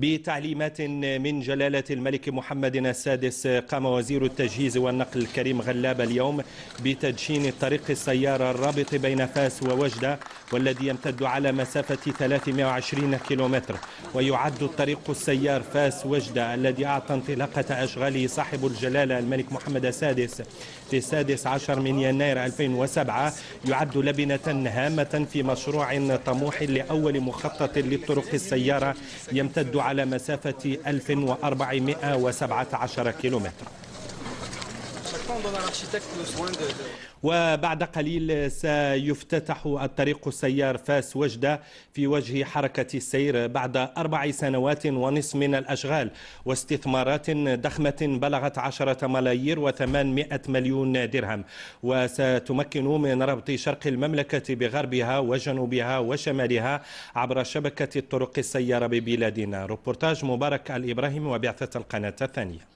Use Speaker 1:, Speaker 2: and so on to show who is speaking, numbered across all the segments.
Speaker 1: بتعليمات من جلالة الملك محمد السادس قام وزير التجهيز والنقل الكريم غلاب اليوم بتدشين الطريق السيار الرابط بين فاس ووجدة، والذي يمتد على مسافة 320 كيلومتر. ويعد الطريق السيار فاس وجدة الذي أعطى انطلاقة أشغاله صاحب الجلالة الملك محمد السادس في 16 من يناير 2007 يعد لبنة هامة في مشروع طموح لأول مخطط للطرق السيارة يمتد على مسافة 1417 كيلومتر. وبعد قليل سيفتتح الطريق السيار فاس وجدة في وجه حركة السير بعد 4 سنوات ونصف من الأشغال واستثمارات ضخمة بلغت 10 ملايير و800 مليون درهم، وستمكن من ربط شرق المملكة بغربها وجنوبها وشمالها عبر شبكة الطرق السيارة ببلادنا. روبورتاج مبارك الإبراهيم وبعثة القناة الثانية.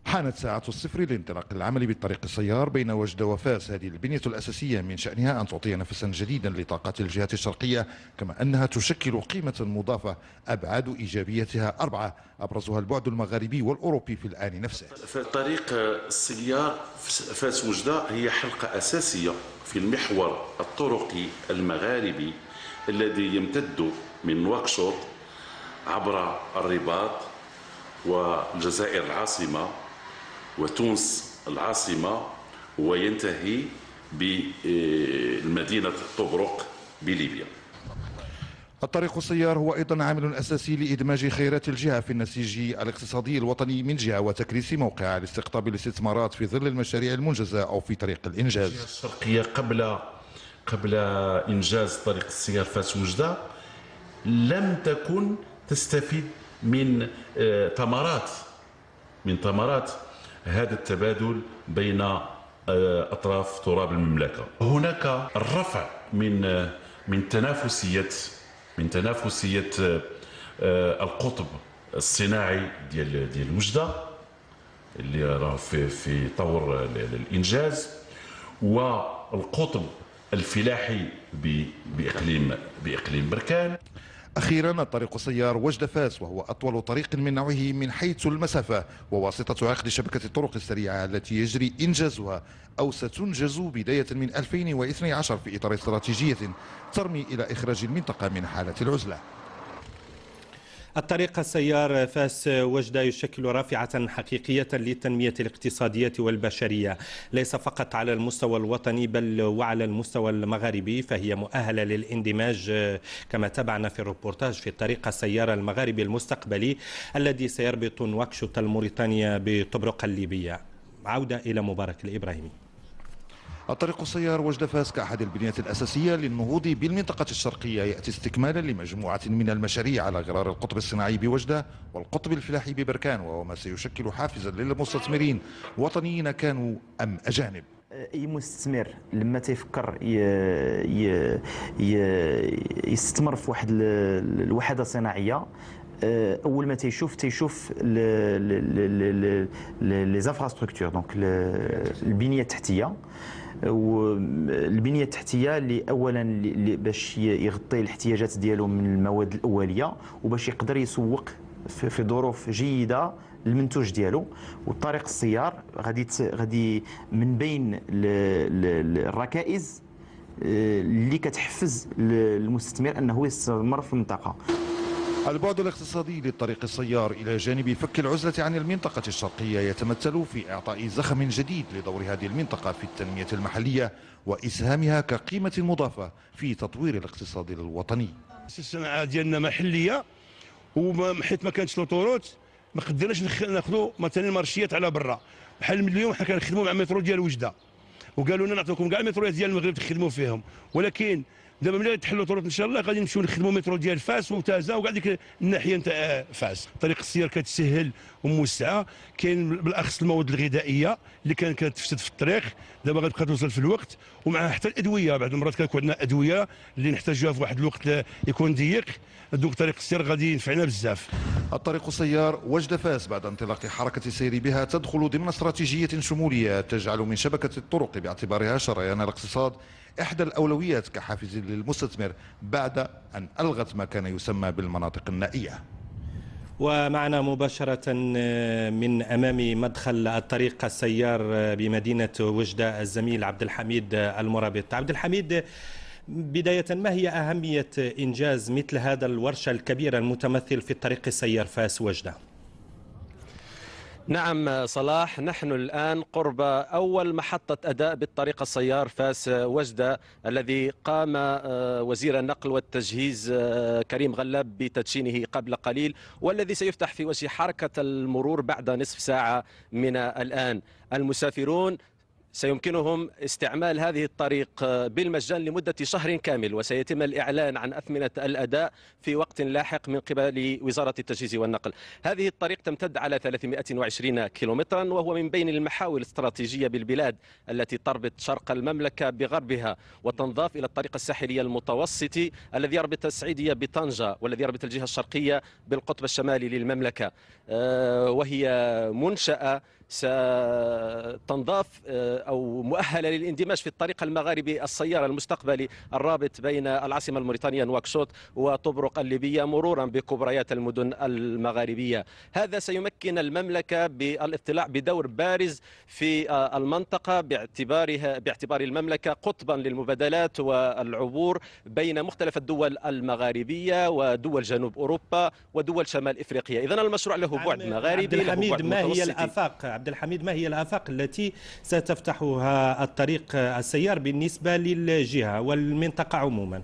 Speaker 2: حانت ساعة الصفر لانطلاق العمل بالطريق السيار بين وجدة وفاس. هذه البنية الأساسية من شأنها أن تعطي نفسا جديدا لطاقات الجهة الشرقية، كما أنها تشكل قيمة مضافة أبعاد إيجابيتها 4، أبرزها البعد المغاربي والأوروبي في الآن نفسه.
Speaker 3: طريق السيار فاس وجدة هي حلقة أساسية في المحور الطرقي المغاربي الذي يمتد من نواكشوط عبر الرباط والجزائر العاصمة وتونس العاصمة وينتهي بمدينة طبرق بليبيا.
Speaker 2: الطريق السيار هو أيضا عامل أساسي لإدماج خيرات الجهة في النسيج الاقتصادي الوطني من جهة، وتكريس موقعها لاستقطاب الاستثمارات في ظل المشاريع المنجزة أو في طريق الإنجاز.
Speaker 3: الجهة الشرقية قبل إنجاز طريق السيار فاس وجدة لم تكن تستفيد من ثمرات هذا التبادل بين أطراف تراب المملكة. هناك الرفع من تنافسية القطب الصناعي ديال وجدة اللي راه في طور الإنجاز، والقطب الفلاحي بإقليم بركان.
Speaker 2: أخيرا الطريق السيار وجدة فاس، وهو أطول طريق من نوعه من حيث المسافة وواسطة عقد شبكة الطرق السريعة التي يجري إنجازها أو ستنجز بداية من 2012 في إطار استراتيجية ترمي إلى إخراج المنطقة من حالة العزلة.
Speaker 1: الطريق السيار فاس وجدة يشكل رافعة حقيقية للتنمية الاقتصادية والبشرية، ليس فقط على المستوى الوطني بل وعلى المستوى المغاربي، فهي مؤهلة للاندماج كما تابعنا في الروبورتاج في الطريق السيار المغاربي المستقبلي الذي سيربط نواكشوط الموريتانية بطبرق الليبية. عودة إلى مبارك الإبراهيمي.
Speaker 2: الطريق السيار وجدة فاس كأحد البنيات الأساسية للنهوض بالمنطقة الشرقية يأتي استكمالا لمجموعة من المشاريع على غرار القطب الصناعي بوجدة والقطب الفلاحي ببركان، وهو ما سيشكل حافزا للمستثمرين وطنيين كانوا أم أجانب.
Speaker 4: اي مستثمر لما تيفكر يستثمر في واحد الوحده صناعيه، اول ما تيشوف لي زانفراستركتور، دونك البنيه التحتيه، والبنيه التحتيه اللي اولا باش يغطي الاحتياجات ديالو من المواد الاوليه وباش يقدر يسوق في ظروف جيده المنتوج ديالو. والطريق السيار غادي من بين الركائز اللي كتحفز المستثمر انه يستثمر في المنطقه.
Speaker 2: البعد الاقتصادي للطريق السيار إلى جانب فك العزلة عن المنطقة الشرقية يتمثل في إعطاء زخم جديد لدور هذه المنطقة في التنمية المحلية وإسهامها كقيمة مضافة في تطوير الاقتصاد الوطني.
Speaker 5: الصناعة ديالنا محلية، وحيت ما كانتش لوطوروت ما قدرناش ناخذوا مثلا مارشيات على برا. بحال من اليوم حنا كنخدموا مع مترو ديال وجدة وقالوا لنا نعطيكم كاع المتروات ديال المغرب تخدموا فيهم، ولكن دابا ملي تحلوا طرق ان شاء الله غادي نمشيو نخدموا مترو ديال فاس وتازا وكاع ديك الناحيه نتاع فاس. طريق السيار كتسهل وموسعه، كاين بالاخص المواد الغذائيه اللي كانت كتفسد في الطريق دابا غتبقى توصل في الوقت، ومع حتى الادويه. بعض المرات كتكون عندنا ادويه اللي نحتاجوها في واحد الوقت يكون ضيق، دوك طريق السير غادي ينفعنا بزاف.
Speaker 2: الطريق السيار وجدة فاس بعد انطلاق حركة السير بها تدخل ضمن استراتيجية شمولية تجعل من شبكة الطرق باعتبارها شريان الاقتصاد إحدى الأولويات كحافز للمستثمر بعد أن ألغت ما كان يسمى بالمناطق النائية.
Speaker 1: ومعنا مباشرة من أمام مدخل الطريق السيار بمدينة وجدة الزميل عبد الحميد المرابط. عبد الحميد، بداية ما هي أهمية إنجاز مثل هذا الورشة الكبيرة المتمثل في الطريق السيار فاس وجدة؟
Speaker 6: نعم صلاح، نحن الآن قرب أول محطة أداء بالطريق السيار فاس وجدة الذي قام وزير النقل والتجهيز كريم غلاب بتدشينه قبل قليل، والذي سيفتح في وجه حركة المرور بعد نصف ساعة من الآن. المسافرون سيمكنهم استعمال هذه الطريق بالمجان لمدة شهر كامل، وسيتم الإعلان عن أثمنة الأداء في وقت لاحق من قبل وزارة التجهيز والنقل. هذه الطريق تمتد على 320 كيلومترا، وهو من بين المحاور الاستراتيجية بالبلاد التي تربط شرق المملكة بغربها، وتنضاف إلى الطريق الساحلي المتوسطي الذي يربط السعيدية بطنجة والذي يربط الجهة الشرقية بالقطب الشمالي للمملكة. وهي منشأة ستنضاف أو مؤهلة للاندماج في الطريق المغاربي السيار المستقبلي الرابط بين العاصمة الموريتانية نواكشوط وطبرق الليبية مرورا بكبريات المدن المغاربية. هذا سيمكن المملكة بالاطلاع بدور بارز في المنطقة باعتبار المملكة قطبا للمبادلات والعبور بين مختلف الدول المغاربية ودول جنوب أوروبا ودول شمال إفريقيا. إذن المشروع له بعد مغاربي، له بعد متوسطي.
Speaker 1: عبد الحميد، ما هي الآفاق التي ستفتحها الطريق السيار بالنسبة للجهة والمنطقة عموما؟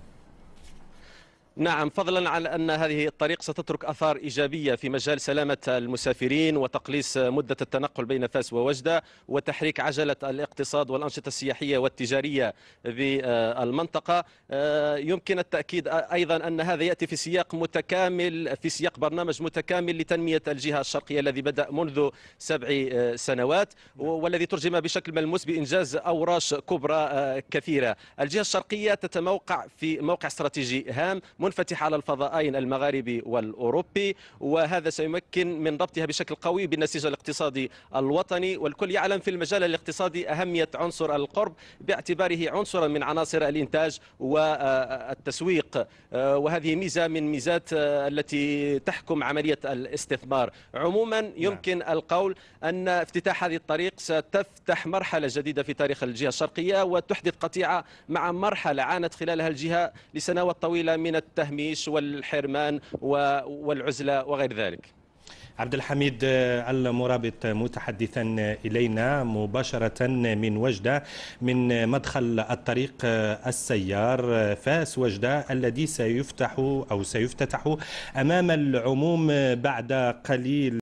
Speaker 6: نعم، فضلا عن أن هذه الطريق ستترك أثار إيجابية في مجال سلامة المسافرين وتقليص مدة التنقل بين فاس ووجدة وتحريك عجلة الاقتصاد والأنشطة السياحية والتجارية بالمنطقة. يمكن التأكيد أيضا أن هذا يأتي في سياق متكامل، في سياق برنامج متكامل لتنمية الجهة الشرقية الذي بدأ منذ 7 سنوات والذي ترجم بشكل ملموس بإنجاز أوراش كبرى كثيرة. الجهة الشرقية تتموقع في موقع استراتيجي هام منفتح على الفضائين المغاربي والأوروبي، وهذا سيمكن من ربطها بشكل قوي بالنسيج الاقتصادي الوطني. والكل يعلم في المجال الاقتصادي أهمية عنصر القرب باعتباره عنصرا من عناصر الإنتاج والتسويق، وهذه ميزة من ميزات التي تحكم عملية الاستثمار. عموما يمكن القول أن افتتاح هذه الطريق ستفتح مرحلة جديدة في تاريخ الجهة الشرقية وتحدث قطيعة مع مرحلة عانت خلالها الجهة لسنوات طويلة من التهميش والحرمان والعزلة وغير ذلك.
Speaker 1: عبد الحميد المرابط متحدثا إلينا مباشرة من وجدة من مدخل الطريق السيار فاس وجدة الذي سيفتتح أمام العموم بعد قليل.